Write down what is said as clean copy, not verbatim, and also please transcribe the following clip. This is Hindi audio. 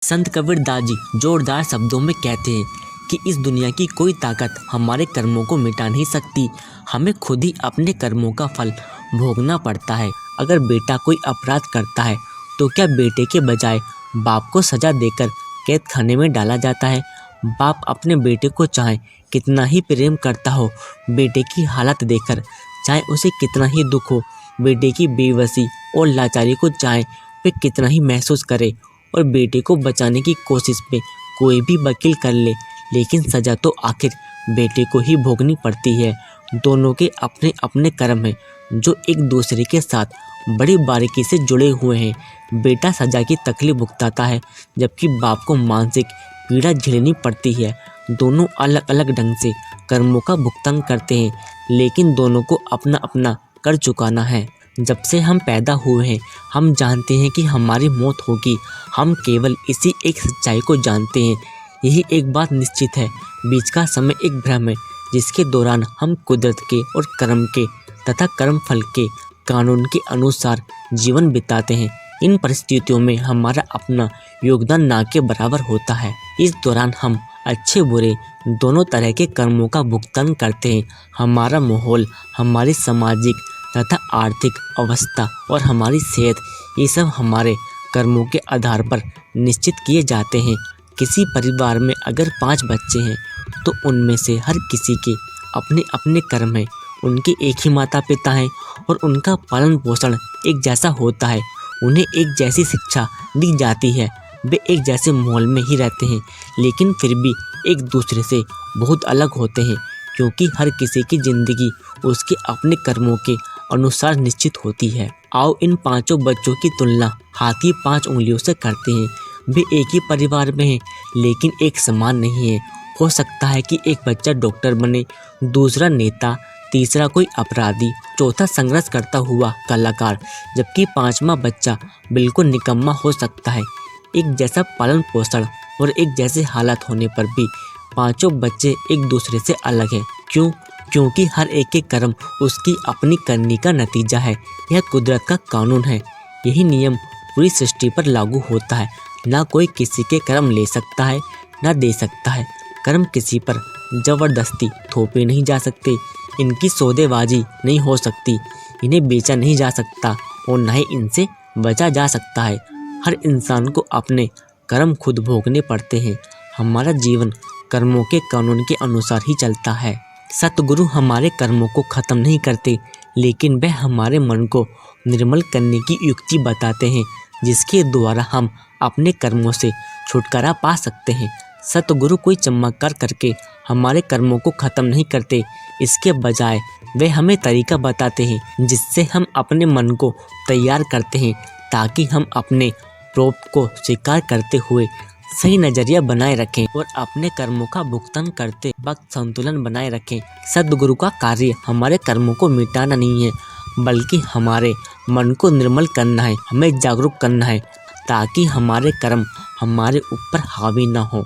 संत कबीरदास जी जोरदार शब्दों में कहते हैं कि इस दुनिया की कोई ताकत हमारे कर्मों को मिटा नहीं सकती, हमें खुद ही अपने कर्मों का फल भोगना पड़ता है। अगर बेटा कोई अपराध करता है तो क्या बेटे के बजाय बाप को सजा देकर कैद खाने में डाला जाता है? बाप अपने बेटे को चाहे कितना ही प्रेम करता हो, बेटे की हालत देखकर चाहे उसे कितना ही दुख हो, बेटे की बेबसी और लाचारी को चाहे वे कितना ही महसूस करे और बेटे को बचाने की कोशिश पे कोई भी वकील कर ले, लेकिन सजा तो आखिर बेटे को ही भोगनी पड़ती है। दोनों के अपने अपने कर्म हैं जो एक दूसरे के साथ बड़ी बारीकी से जुड़े हुए हैं। बेटा सजा की तकलीफ भुगताता है जबकि बाप को मानसिक पीड़ा झेलनी पड़ती है। दोनों अलग अलग ढंग से कर्मों का भुगतान करते हैं, लेकिन दोनों को अपना अपना कर चुकाना है। जब से हम पैदा हुए हैं हम जानते हैं कि हमारी मौत होगी। हम केवल इसी एक सच्चाई को जानते हैं। यही एक बात निश्चित है, बीच का समय एक भ्रम है जिसके दौरान हम कुदरत के और कर्म के तथा कर्म फल के कानून के अनुसार जीवन बिताते हैं। इन परिस्थितियों में हमारा अपना योगदान ना के बराबर होता है। इस दौरान हम अच्छे बुरे दोनों तरह के कर्मों का भुगतान करते हैं। हमारा माहौल, हमारी सामाजिक तथा आर्थिक अवस्था और हमारी सेहत, ये सब हमारे कर्मों के आधार पर निश्चित किए जाते हैं। किसी परिवार में अगर 5 बच्चे हैं तो उनमें से हर किसी के अपने अपने कर्म हैं। उनके एक ही माता पिता हैं और उनका पालन पोषण एक जैसा होता है। उन्हें एक जैसी शिक्षा दी जाती है। वे एक जैसे माहौल में ही रहते हैं, लेकिन फिर भी एक दूसरे से बहुत अलग होते हैं, क्योंकि हर किसी की ज़िंदगी उसके अपने कर्मों के अनुसार निश्चित होती है। आओ इन 5 बच्चों की तुलना हाथी 5 उंगलियों से करते हैं। वे एक ही परिवार में हैं, लेकिन एक समान नहीं है। हो सकता है कि एक बच्चा डॉक्टर बने, दूसरा नेता, तीसरा कोई अपराधी, चौथा संघर्ष करता हुआ कलाकार, जबकि 5वां बच्चा बिल्कुल निकम्मा हो सकता है। एक जैसा पालन पोषण और एक जैसे हालात होने पर भी 5 बच्चे एक दूसरे से अलग हैं। क्यों? क्योंकि हर एक के कर्म उसकी अपनी करनी का नतीजा है। यह कुदरत का कानून है। यही नियम पूरी सृष्टि पर लागू होता है। ना कोई किसी के कर्म ले सकता है, ना दे सकता है। कर्म किसी पर जबरदस्ती थोपे नहीं जा सकते। इनकी सौदेबाजी नहीं हो सकती। इन्हें बेचा नहीं जा सकता और न ही इनसे बचा जा सकता है। हर इंसान को अपने कर्म खुद भोगने पड़ते हैं। हमारा जीवन कर्मों के कानून के अनुसार ही चलता है। सतगुरु हमारे कर्मों को खत्म नहीं करते, लेकिन वह हमारे मन को निर्मल करने की युक्ति बताते हैं, जिसके द्वारा हम अपने कर्मों से छुटकारा पा सकते हैं। सतगुरु कोई चमत्कार करके हमारे कर्मों को खत्म नहीं करते। इसके बजाय वे हमें तरीका बताते हैं जिससे हम अपने मन को तैयार करते हैं, ताकि हम अपने प्रोप को स्वीकार करते हुए सही नजरिया बनाए रखें और अपने कर्मों का भुगतान करते वक्त संतुलन बनाए रखें। सद्गुरु का कार्य हमारे कर्मों को मिटाना नहीं है, बल्कि हमारे मन को निर्मल करना है, हमें जागरूक करना है, ताकि हमारे कर्म हमारे ऊपर हावी न हो।